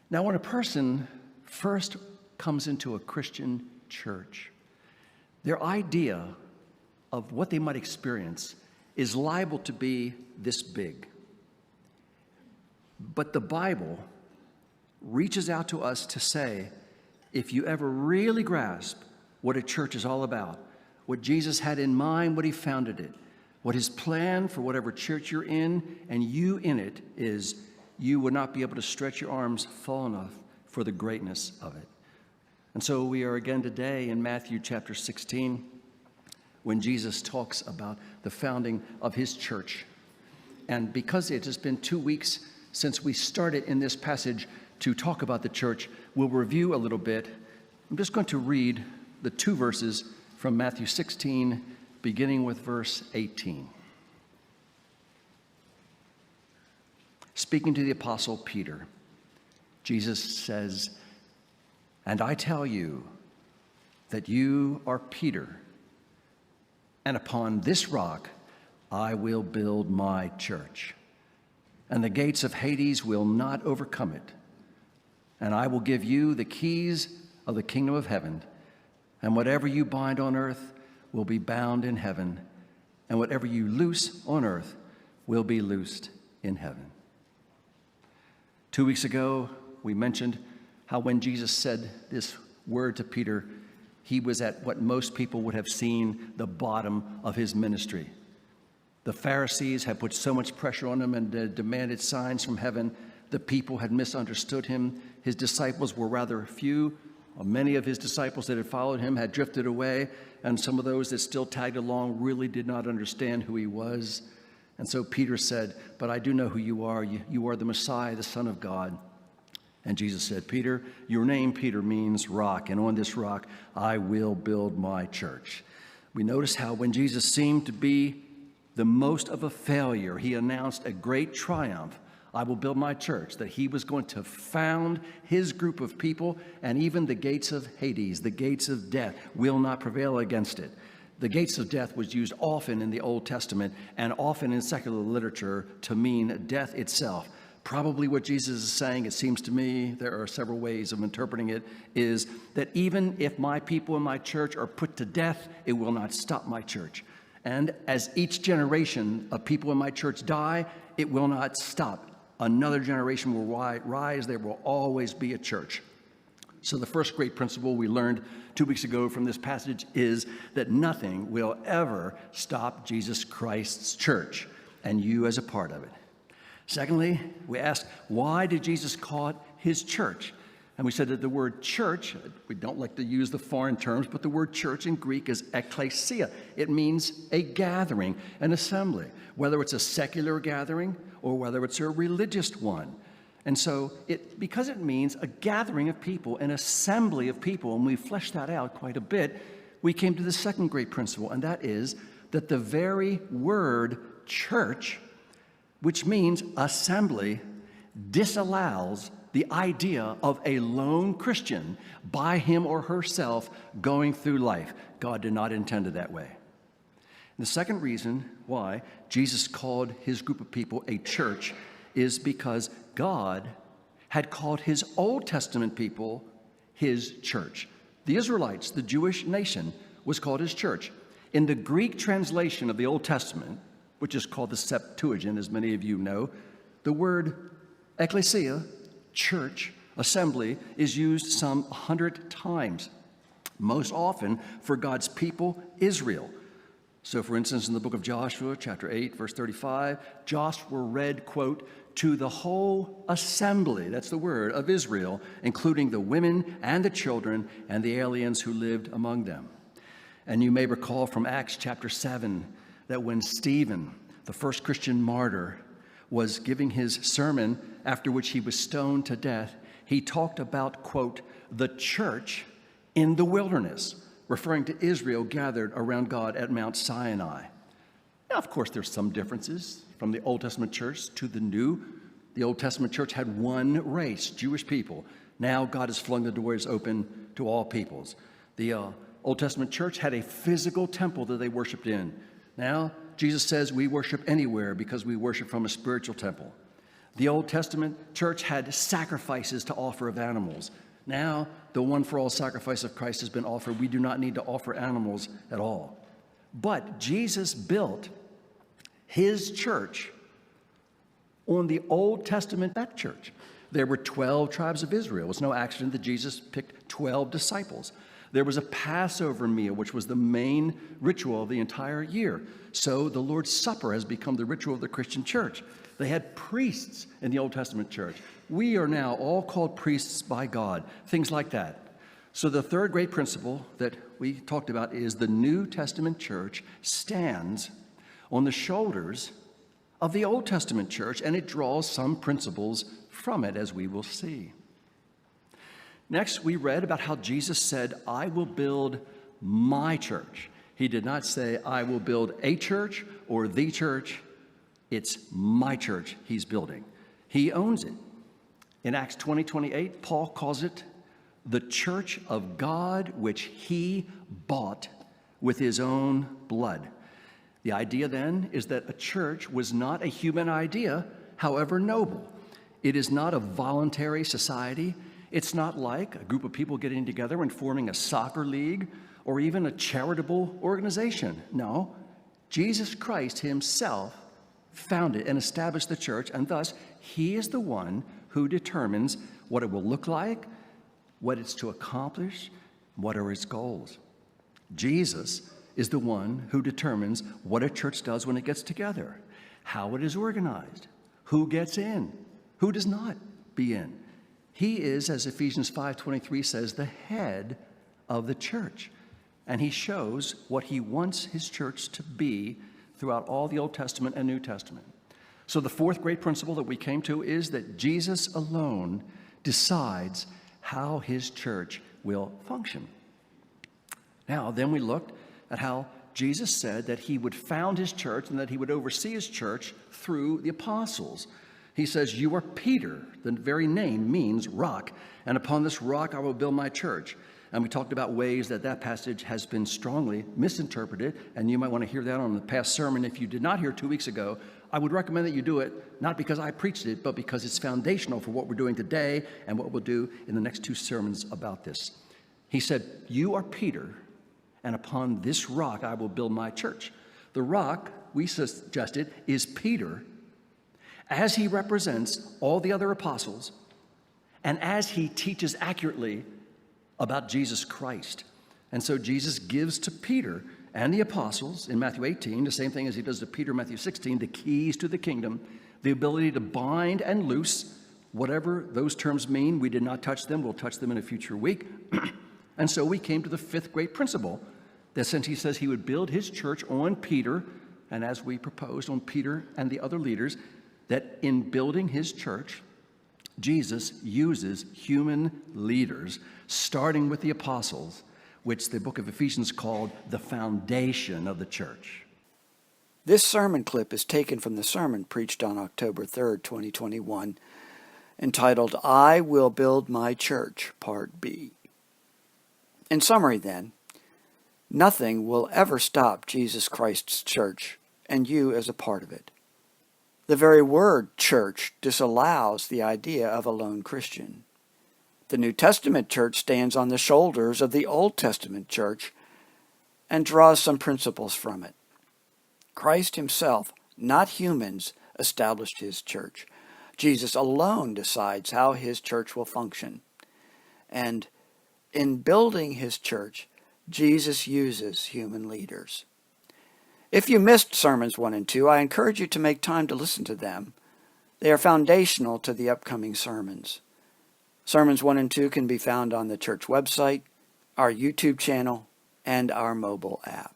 Now, when a person first comes into a Christian church, their idea of what they might experience is liable to be this big. But the Bible reaches out to us to say, if you ever really grasp what a church is all about, what Jesus had in mind, what he founded it, what his plan for whatever church you're in and you in it is, you would not be able to stretch your arms far enough for the greatness of it. And so we are again today in Matthew chapter 16, when Jesus talks about the founding of his church. And because it has been 2 weeks since we started in this passage to talk about the church, we'll review a little bit. I'm just going to read the 2 verses from Matthew 16, beginning with verse 18. Speaking to the apostle Peter, Jesus says, "And I tell you that you are Peter, and upon this rock I will build my church, and the gates of Hades will not overcome it. And I will give you the keys of the kingdom of heaven, and whatever you bind on earth will be bound in heaven, and whatever you loose on earth will be loosed in heaven." 2 weeks ago, we mentioned how when Jesus said this word to Peter, he was at what most people would have seen the bottom of his ministry. The Pharisees had put so much pressure on him and demanded signs from heaven. The people had misunderstood him. His disciples were rather few. Many of his disciples that had followed him had drifted away, and some of those that still tagged along really did not understand who he was. And so Peter said, "But I do know who you are. You are the Messiah, the Son of God." And Jesus said, "Peter, your name, Peter, means rock, and on this rock I will build my church." We notice how when Jesus seemed to be the most of a failure, he announced a great triumph. "I will build my church," that he was going to found his group of people, and even the gates of Hades, the gates of death, will not prevail against it. The gates of death was used often in the Old Testament and often in secular literature to mean death itself. Probably what Jesus is saying, it seems to me, there are several ways of interpreting it, is that even if my people in my church are put to death, it will not stop my church. And as each generation of people in my church die, it will not stop. Another generation will rise. There will always be a church. So the first great principle we learned 2 weeks ago from this passage is that nothing will ever stop Jesus Christ's church, and you as a part of it. Secondly, we asked, why did Jesus call it his church? And we said that the word church, we don't like to use the foreign terms, but the word church in Greek is ekklesia. It means a gathering, an assembly, whether it's a secular gathering or whether it's a religious one. And so because it means a gathering of people, an assembly of people, and we fleshed that out quite a bit, we came to the second great principle, and that is that the very word church, which means assembly, disallows the idea of a lone Christian by him or herself going through life. God did not intend it that way. And the second reason why Jesus called his group of people a church is because God had called his Old Testament people his church. The Israelites, the Jewish nation, was called his church. In the Greek translation of the Old Testament, which is called the Septuagint, as many of you know, the word ekklesia, church, assembly, is used some 100 times, most often for God's people, Israel. So, for instance, in the book of Joshua, chapter 8, verse 35, Joshua read, quote, "to the whole assembly," that's the word, "of Israel, including the women and the children and the aliens who lived among them." And you may recall from Acts chapter 7 that when Stephen, the first Christian martyr, was giving his sermon after which he was stoned to death, he talked about, quote, "the church in the wilderness," referring to Israel gathered around God at Mount Sinai. Now, of course, there's some differences from the Old Testament church to the New. The Old Testament church had one race, Jewish people. Now God has flung the doors open to all peoples. The Old Testament church had a physical temple that they worshiped in. Now, Jesus says we worship anywhere because we worship from a spiritual temple. The Old Testament church had sacrifices to offer of animals. Now, the one-for-all sacrifice of Christ has been offered. We do not need to offer animals at all. But Jesus built his church on the Old Testament that church. There were 12 tribes of Israel. It was no accident that Jesus picked 12 disciples. There was a Passover meal, which was the main ritual of the entire year. So the Lord's Supper has become the ritual of the Christian church. They had priests in the Old Testament church. We are now all called priests by God, things like that. So the third great principle that we talked about is the New Testament church stands on the shoulders of the Old Testament church, and it draws some principles from it, as we will see. Next, we read about how Jesus said, I will build my church. He did not say, I will build a church or the church. It's my church he's building. He owns it. In Acts 20:28, Paul calls it the church of God, which he bought with his own blood. The idea then is that a church was not a human idea, however noble. It is not a voluntary society. It's not like a group of people getting together and forming a soccer league or even a charitable organization. No, Jesus Christ himself founded and established the church, and thus he is the one who determines what it will look like, what it's to accomplish, what are its goals. Jesus is the one who determines what a church does when it gets together, how it is organized, who gets in, who does not be in. He is, as Ephesians 5:23 says, the head of the church, and he shows what he wants his church to be throughout all the Old Testament and New Testament. So the fourth great principle that we came to is that Jesus alone decides how his church will function. Now, then we looked at how Jesus said that he would found his church and that he would oversee his church through the apostles. He says, you are Peter. The very name means rock. And upon this rock I will build my church. And we talked about ways that that passage has been strongly misinterpreted. And you might want to hear that on the past sermon. If you did not hear 2 weeks ago, I would recommend that you do it, not because I preached it, but because it's foundational for what we're doing today and what we'll do in the next 2 sermons about this. He said, you are Peter, and upon this rock I will build my church. The rock, we suggested, is Peter, as he represents all the other apostles, and as he teaches accurately about Jesus Christ. And so Jesus gives to Peter and the apostles in Matthew 18, the same thing as he does to Peter in Matthew 16, the keys to the kingdom, the ability to bind and loose, whatever those terms mean. We did not touch them. We'll touch them in a future week. And so we came to the fifth great principle, that since he says he would build his church on Peter, and as we proposed on Peter and the other leaders, that in building his church, Jesus uses human leaders, starting with the apostles, which the book of Ephesians called the foundation of the church. This sermon clip is taken from the sermon preached on October 3rd, 2021, entitled, I Will Build My Church, Part B. In summary, then, nothing will ever stop Jesus Christ's church and you as a part of it. The very word church disallows the idea of a lone Christian. The New Testament church stands on the shoulders of the Old Testament church and draws some principles from it. Christ himself, not humans, established his church. Jesus alone decides how his church will function. And in building his church, Jesus uses human leaders. If you missed Sermons 1 and 2, I encourage you to make time to listen to them. They are foundational to the upcoming sermons. Sermons 1 and 2 can be found on the church website, our YouTube channel, and our mobile app.